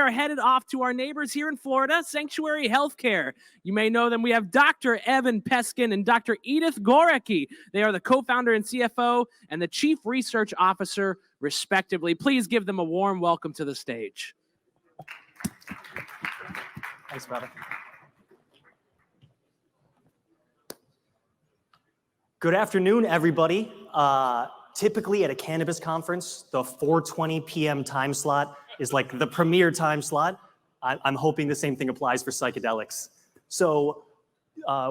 are headed off to our neighbors here in Florida, Sanctuary Healthcare. You may know them. We have Dr. Evan Peskin and Dr. Edith Gorecki. They are the co-founder and CFO and the Chief Research Officer, respectively. Please give them a warm welcome to the stage. Thanks, brother. Good afternoon, everybody. Typically at a cannabis conference, the 4:20 p.m. time slot is like the premier time slot. I'm hoping the same thing applies for psychedelics. So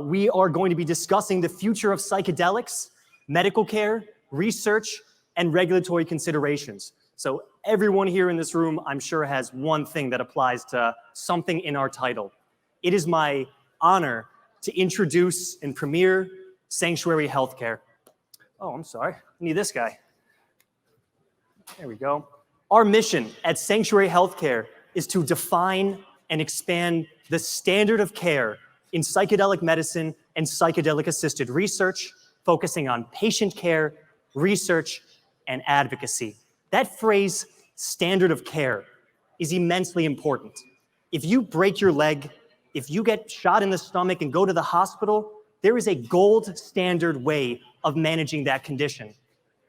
we are going to be discussing the future of psychedelics, medical care, research, and regulatory considerations. So everyone here in this room, I'm sure, has one thing that applies to something in our title. It is my honor to introduce and premiere Sanctuary Healthcare. Oh, I'm sorry. I need this guy. There we go. Our mission at Sanctuary Healthcare is to define and expand the standard of care in psychedelic medicine and psychedelic-assisted research, focusing on patient care, research, and advocacy. That phrase, standard of care, is immensely important. If you break your leg, if you get shot in the stomach and go to the hospital, there is a gold standard way of managing that condition.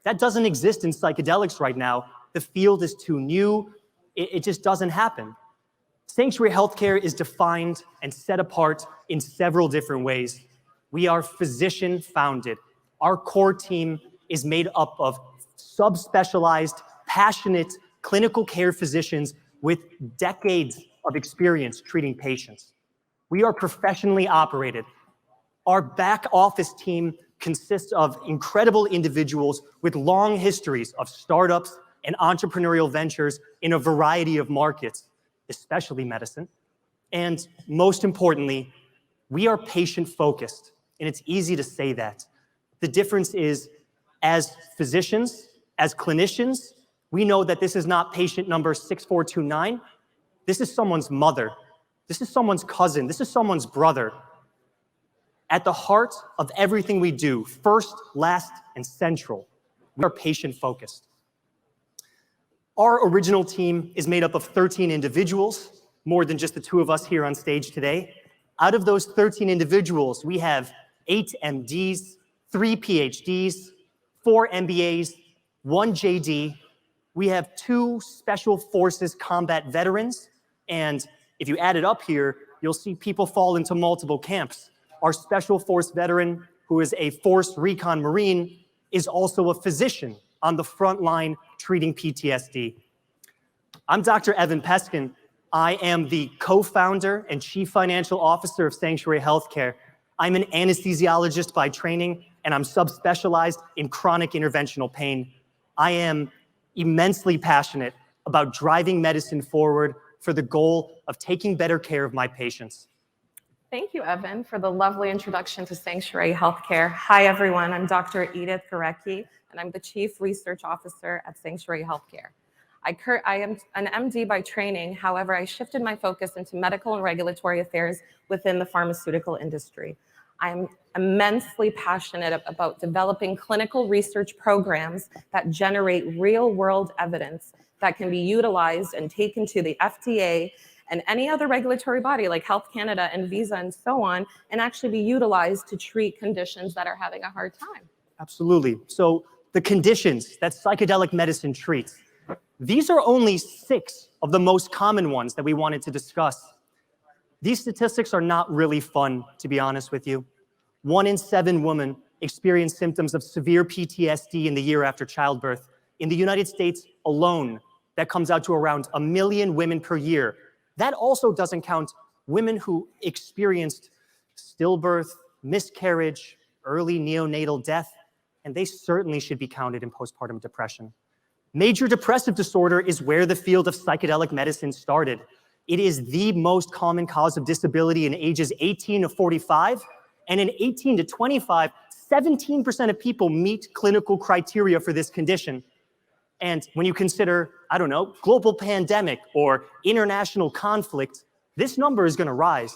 That doesn't exist in psychedelics right now. The field is too new. It just doesn't happen. Sanctuary Healthcare is defined and set apart in several different ways. We are physician-founded. Our core team is made up of subspecialized, passionate clinical care physicians with decades of experience treating patients. We are professionally operated. Our back office team consists of incredible individuals with long histories of startups and entrepreneurial ventures in a variety of markets, especially medicine. And most importantly, we are patient-focused, and it's easy to say that. The difference is, as physicians, as clinicians, we know that this is not patient number 6429. This is someone's mother. This is someone's cousin. This is someone's brother. At the heart of everything we do, first, last, and central, we are patient-focused. Our original team is made up of 13 individuals, more than just the two of us here on stage today. Out of those 13 individuals, we have 8 MDs, 3 PhDs, 4 MBAs, 1 JD. We have 2 Special Forces combat veterans, and if you add it up here, you'll see people fall into multiple camps. Our Special Force veteran, who is a Force Recon Marine, is also a physician on the front line treating PTSD. I'm Dr. Evan Peskin. I am the co-founder and chief financial officer of Sanctuary Healthcare. I'm an anesthesiologist by training, and I'm subspecialized in chronic interventional pain. I am immensely passionate about driving medicine forward for the goal of taking better care of my patients. Thank you, Evan, for the lovely introduction to Sanctuary Healthcare. Hi, everyone. I'm Dr. Edith Gorecki, and I'm the Chief Research Officer at Sanctuary Healthcare. I am an MD by training. However, I shifted my focus into medical and regulatory affairs within the pharmaceutical industry. I'm immensely passionate about developing clinical research programs that generate real-world evidence that can be utilized and taken to the FDA and any other regulatory body like Health Canada and Visa and so on, and actually be utilized to treat conditions that are having a hard time. Absolutely. So the conditions that psychedelic medicine treats, these are only 6 of the most common ones that we wanted to discuss. These statistics are not really fun, to be honest with you. 1 in 7 women experience symptoms of severe PTSD in the year after childbirth. In the United States alone, that comes out to around 1 million women per year. That also doesn't count women who experienced stillbirth, miscarriage, early neonatal death, and they certainly should be counted in postpartum depression. Major depressive disorder is where the field of psychedelic medicine started. It is the most common cause of disability in ages 18 to 45, and in 18 to 25, 17% of people meet clinical criteria for this condition. And when you consider, I don't know, global pandemic or international conflict, this number is going to rise.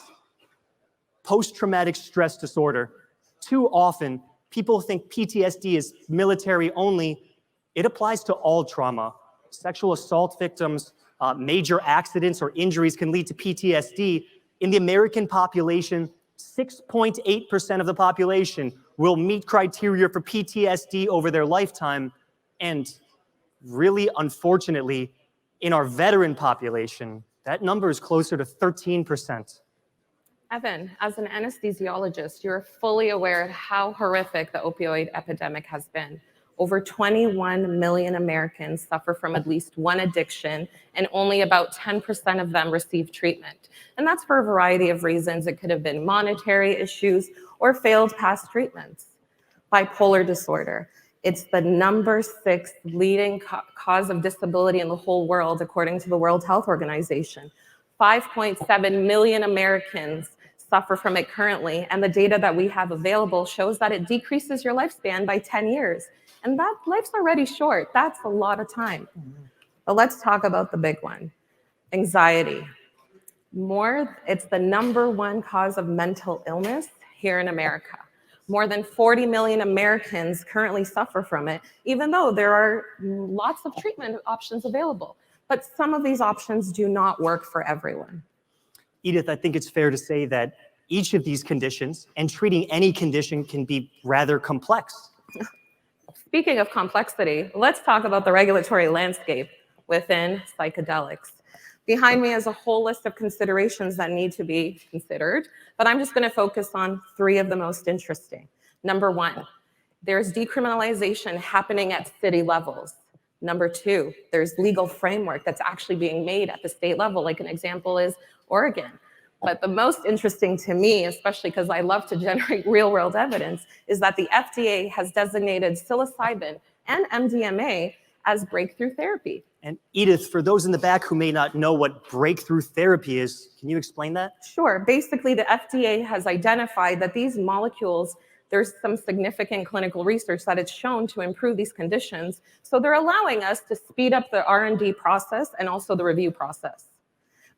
Post-traumatic stress disorder. Too often, people think PTSD is military only. It applies to all trauma. Sexual assault victims, major accidents or injuries can lead to PTSD. In the American population, 6.8% of the population will meet criteria for PTSD over their lifetime. And really, unfortunately, in our veteran population, that number is closer to 13%. Evan, as an anesthesiologist, you're fully aware of how horrific the opioid epidemic has been. Over 21 million Americans suffer from at least one addiction, and only about 10% of them receive treatment. And that's for a variety of reasons. It could have been monetary issues or failed past treatments. Bipolar disorder. It's the number 6 leading cause of disability in the whole world, according to the World Health Organization. 5.7 million Americans suffer from it currently, and the data that we have available shows that it decreases your lifespan by 10 years. And that life's already short. That's a lot of time. But let's talk about the big one, anxiety. It's the number 1 cause of mental illness here in America. More than 40 million Americans currently suffer from it, even though there are lots of treatment options available. But some of these options do not work for everyone. Edith, I think it's fair to say that each of these conditions and treating any condition can be rather complex. Speaking of complexity, let's talk about the regulatory landscape within psychedelics. Behind me is a whole list of considerations that need to be considered, but I'm just going to focus on 3 of the most interesting. Number 1, there's decriminalization happening at city levels. Number 2, there's legal framework that's actually being made at the state level, like an example is Oregon. But the most interesting to me, especially because I love to generate real-world evidence, is that the FDA has designated psilocybin and MDMA as breakthrough therapy. And Edith, for those in the back who may not know what breakthrough therapy is, can you explain that? Sure. Basically, the FDA has identified that these molecules, there's some significant clinical research that it's shown to improve these conditions. So they're allowing us to speed up the R&D process and also the review process.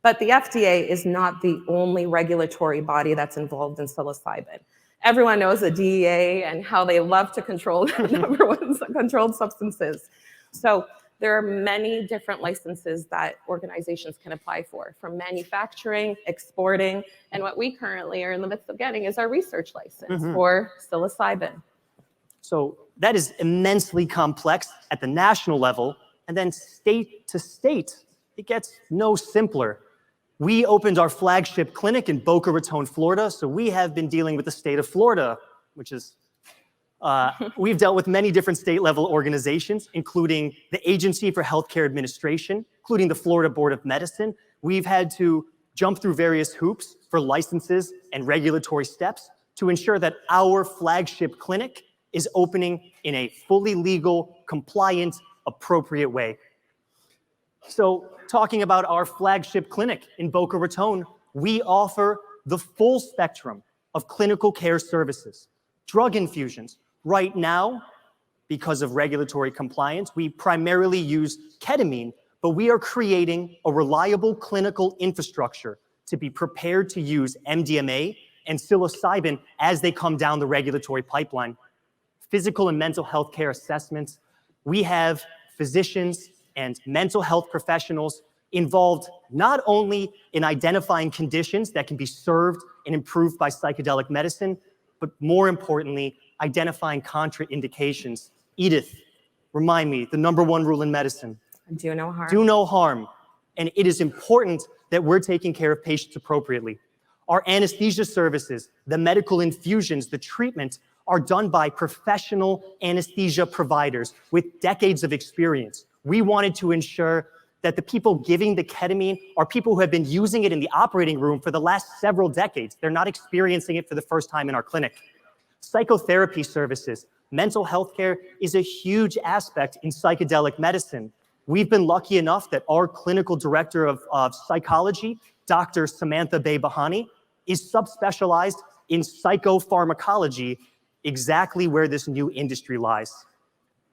But the FDA is not the only regulatory body that's involved in psilocybin. Everyone knows the DEA and how they love to control the number 1 controlled substances. So there are many different licenses that organizations can apply for, from manufacturing, exporting, and what we currently are in the midst of getting is our research license for psilocybin. So that is immensely complex at the national level, and then state to state, it gets no simpler. We opened our flagship clinic in Boca Raton, Florida, so we have been dealing with the state of Florida, which is, we've dealt with many different state-level organizations, including the Agency for Healthcare Administration, including the Florida Board of Medicine. We've had to jump through various hoops for licenses and regulatory steps to ensure that our flagship clinic is opening in a fully legal, compliant, appropriate way. So talking about our flagship clinic in Boca Raton, we offer the full spectrum of clinical care services, drug infusions. Right now, because of regulatory compliance, we primarily use ketamine, but we are creating a reliable clinical infrastructure to be prepared to use MDMA and psilocybin as they come down the regulatory pipeline. Physical and mental health care assessments. We have physicians and mental health professionals involved not only in identifying conditions that can be served and improved by psychedelic medicine, but more importantly, identifying contraindications. Edith, remind me, the number 1 rule in medicine. Do no harm. Do no harm. And it is important that we're taking care of patients appropriately. Our anesthesia services, the medical infusions, the treatment are done by professional anesthesia providers with decades of experience. We wanted to ensure that the people giving the ketamine are people who have been using it in the operating room for the last several decades. They're not experiencing it for the first time in our clinic. Psychotherapy services, mental health care is a huge aspect in psychedelic medicine. We've been lucky enough that our clinical director of psychology, Dr. Samantha Behbahani, is subspecialized in psychopharmacology, exactly where this new industry lies.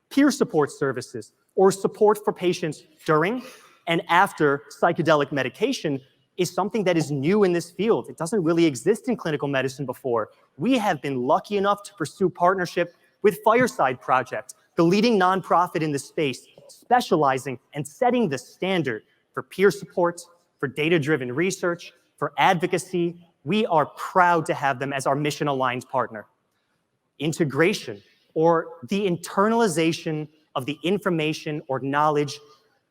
Peer support services, or support for patients during and after psychedelic medication, is something that is new in this field. It doesn't really exist in clinical medicine before. We have been lucky enough to pursue partnership with Fireside Project, the leading nonprofit in the space, specializing and setting the standard for for peer support, for data-driven research, for advocacy. We are proud to have them as our mission-aligned partner. Integration, or the internalization of the information or knowledge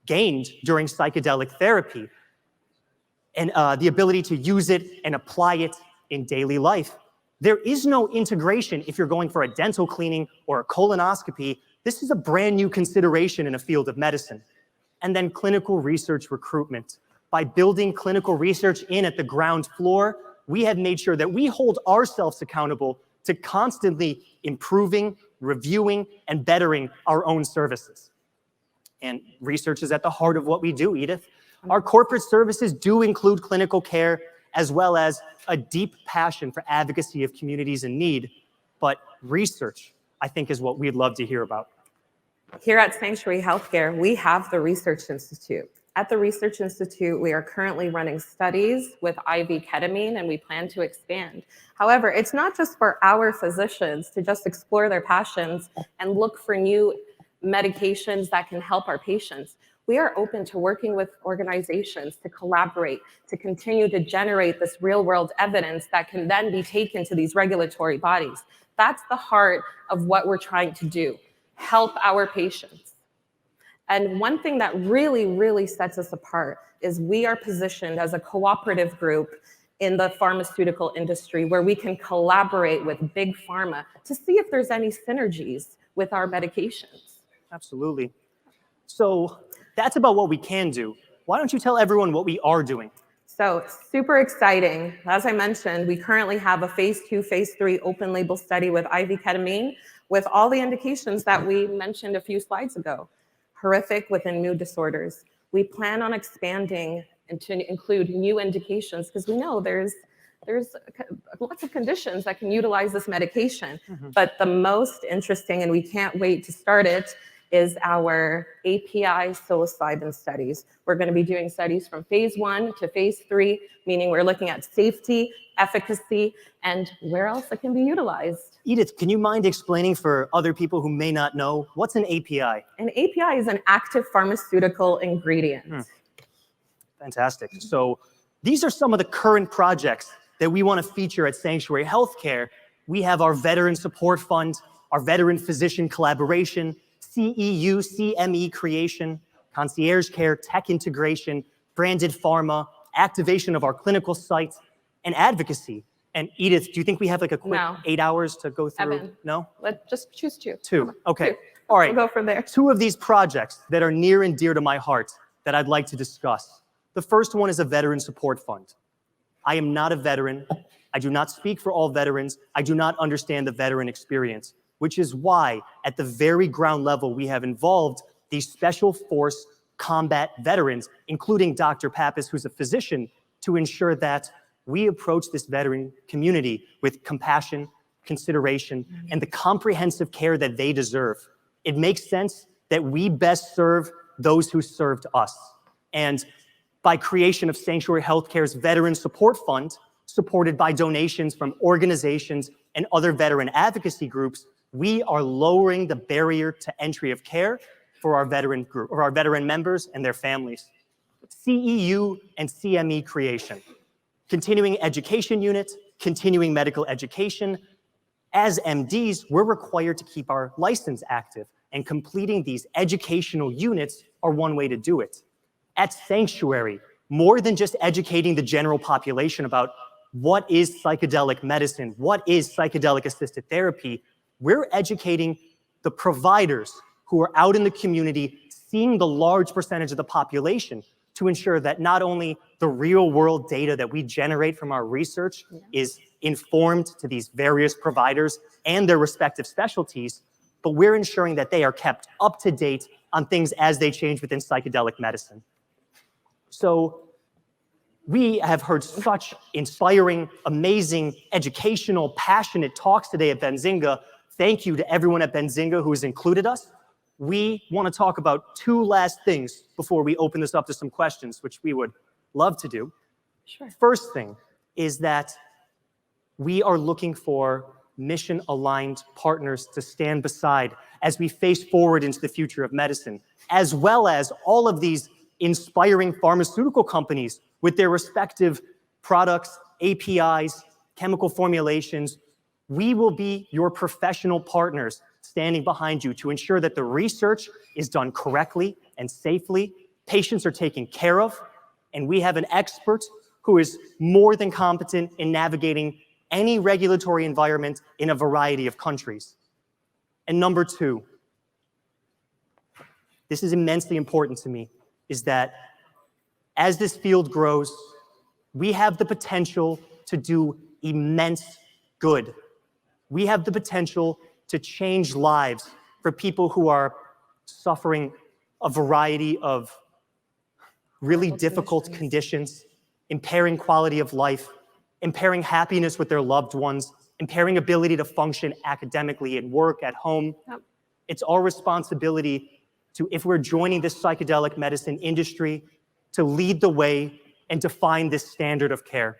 gained during psychedelic therapy, and the ability to use it and apply it in daily life. There is no integration if you're going for a dental cleaning or a colonoscopy. This is a brand new consideration in a field of medicine. And then clinical research recruitment. By building clinical research in at the ground floor, we have made sure that we hold ourselves accountable to constantly improving, reviewing, and bettering our own services. And research is at the heart of what we do, Edith. Our corporate services do include clinical care, as well as a deep passion for advocacy of communities in need. But research, I think, is what we'd love to hear about. Here at Sanctuary Healthcare, we have the Research Institute. At the Research Institute, we are currently running studies with IV ketamine, and we plan to expand. However, it's not just for our physicians to just explore their passions and look for new medications that can help our patients. We are open to working with organizations to collaborate, to continue to generate this real-world evidence that can then be taken to these regulatory bodies. That's the heart of what we're trying to do, help our patients. And one thing that really, really sets us apart is we are positioned as a cooperative group in the pharmaceutical industry where we can collaborate with big pharma to see if there's any synergies with our medications. Absolutely. So that's about what we can do. Why don't you tell everyone what we are doing? So super exciting. As I mentioned, we currently have a phase 2, phase 3 open label study with IV ketamine with all the indications that we mentioned a few slides ago. Horrific within mood disorders. We plan on expanding and to include new indications because we know there's lots of conditions that can utilize this medication. But the most interesting, and we can't wait to start it, is our API psilocybin studies. We're going to be doing studies from phase 1 to phase 3, meaning we're looking at safety, efficacy, and where else it can be utilized. Edith, can you mind explaining for other people who may not know, what's an API? An API is an active pharmaceutical ingredient. Fantastic. So these are some of the current projects that we want to feature at Sanctuary Healthcare. We have our Veteran Support Fund, our Veteran Physician Collaboration, CEU, CME creation, concierge care, tech integration, branded pharma, activation of our clinical sites, and advocacy. And Edith, do you think we have like a quick 8 hours to go through? Evan, no? Let's just choose 2. 2, okay. All right. We'll go from there. 2 of these projects that are near and dear to my heart that I'd like to discuss. The first one is a Veteran Support Fund. I am not a veteran. I do not speak for all veterans. I do not understand the veteran experience, which is why at the very ground level, we have involved these special force combat veterans, including Dr. Pappas, who's a physician, to ensure that we approach this veteran community with compassion, consideration, and the comprehensive care that they deserve. It makes sense that we best serve those who served us. And by creation of Sanctuary Healthcare's Veteran Support Fund, supported by donations from organizations and other veteran advocacy groups, we are lowering the barrier to entry of care for our veteran group, or our veteran members and their families. CEU and CME creation, continuing education units, continuing medical education. As MDs, we're required to keep our license active, and completing these educational units are one way to do it. At Sanctuary, more than just educating the general population about what is psychedelic medicine, what is psychedelic-assisted therapy, we're educating the providers who are out in the community, seeing the large percentage of the population, to ensure that not only the real-world data that we generate from our research is informed to these various providers and their respective specialties, but we're ensuring that they are kept up to date on things as they change within psychedelic medicine. So we have heard such inspiring, amazing, educational, passionate talks today at Benzinga. Thank you to everyone at Benzinga who has included us. We want to talk about 2 last things before we open this up to some questions, which we would love to do. Sure. First thing is that we are looking for mission-aligned partners to stand beside as we face forward into the future of medicine, as well as all of these inspiring pharmaceutical companies with their respective products, APIs, chemical formulations. We will be your professional partners standing behind you to ensure that the research is done correctly and safely, patients are taken care of, and we have an expert who is more than competent in navigating any regulatory environment in a variety of countries. And number two, this is immensely important to me, is that as this field grows, we have the potential to do immense good. We have the potential to change lives for people who are suffering a variety of really difficult conditions, impairing quality of life, impairing happiness with their loved ones, impairing ability to function academically, at work, at home. Yep. It's our responsibility to, if we're joining this psychedelic medicine industry, to lead the way and define this standard of care.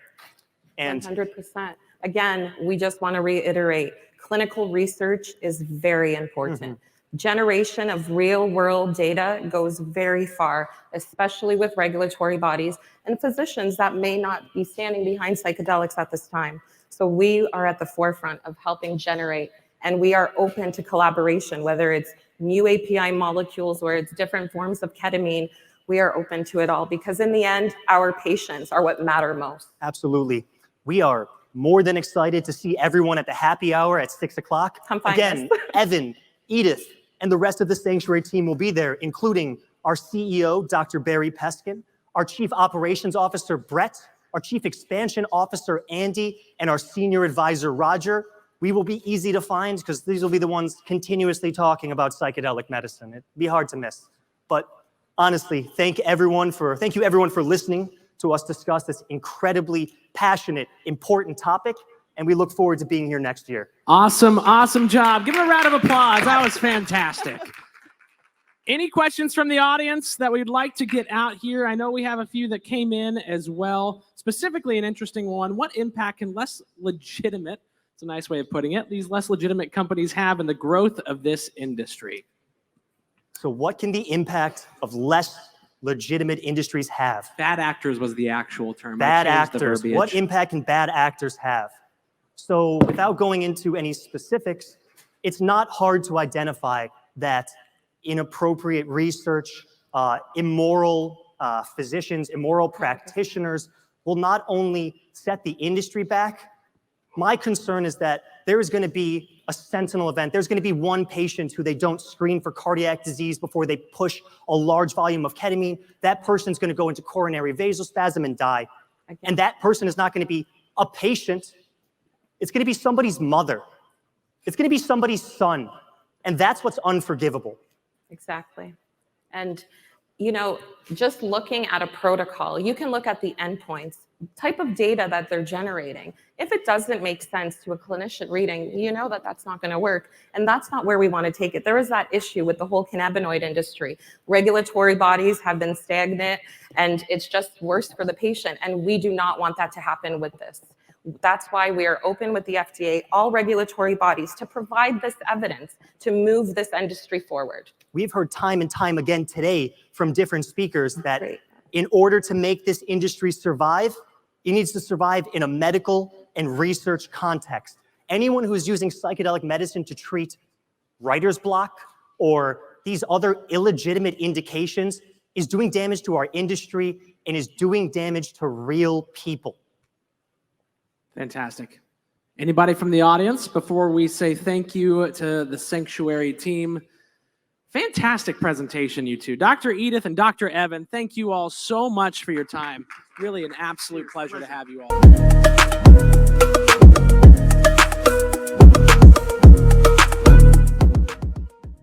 And 100%. Again, we just want to reiterate, clinical research is very important. Generation of real-world data goes very far, especially with regulatory bodies and physicians that may not be standing behind psychedelics at this time. So we are at the forefront of helping generate, and we are open to collaboration, whether it's new API molecules or it's different forms of ketamine. We are open to it all because in the end, our patients are what matter most. Absolutely. We are more than excited to see everyone at the happy hour at 6 o'clock. Come find Again, us. Evan, Edith, and the rest of the Sanctuary team will be there, including our CEO, Dr. Barry Peskin, our Chief Operations Officer, Brett, our Chief Expansion Officer, Andy, and our Senior Advisor, Roger. We will be easy to find because these will be the ones continuously talking about psychedelic medicine. It'd be hard to miss. But honestly, thank you everyone for listening to us discuss this incredibly passionate, important topic, and we look forward to being here next year. Awesome, awesome job. Give him a round of applause. That was fantastic. Any questions from the audience that we'd like to get out here? I know we have a few that came in as well. Specifically, an interesting one. What impact can less legitimate, it's a nice way of putting it, these less legitimate companies have in the growth of this industry? So what can the impact of less legitimate industries have? Bad actors was the actual term. Bad actors. What impact can bad actors have? So without going into any specifics, it's not hard to identify that inappropriate research, immoral physicians, immoral practitioners will not only set the industry back. My concern is that there is going to be a sentinel event. There's going to be one patient who they don't screen for cardiac disease before they push a large volume of ketamine. That person's going to go into coronary vasospasm and die. And that person is not going to be a patient. It's going to be somebody's mother. It's going to be somebody's son. And that's what's unforgivable. Exactly. And, you know, just looking at a protocol, you can look at the endpoints, type of data that they're generating. If it doesn't make sense to a clinician reading, you know that that's not going to work. And that's not where we want to take it. There is that issue with the whole cannabinoid industry. Regulatory bodies have been stagnant, and it's just worse for the patient. And we do not want that to happen with this. That's why we are open with the FDA, all regulatory bodies, to provide this evidence to move this industry forward. We've heard time and time again today from different speakers that in order to make this industry survive, it needs to survive in a medical and research context. Anyone who's using psychedelic medicine to treat writer's block or these other illegitimate indications is doing damage to our industry and is doing damage to real people. Fantastic. Anybody from the audience before we say thank you to the Sanctuary team? Fantastic presentation, you two. Dr. Edith and Dr. Evan, thank you all so much for your time. Really an absolute pleasure to have you all.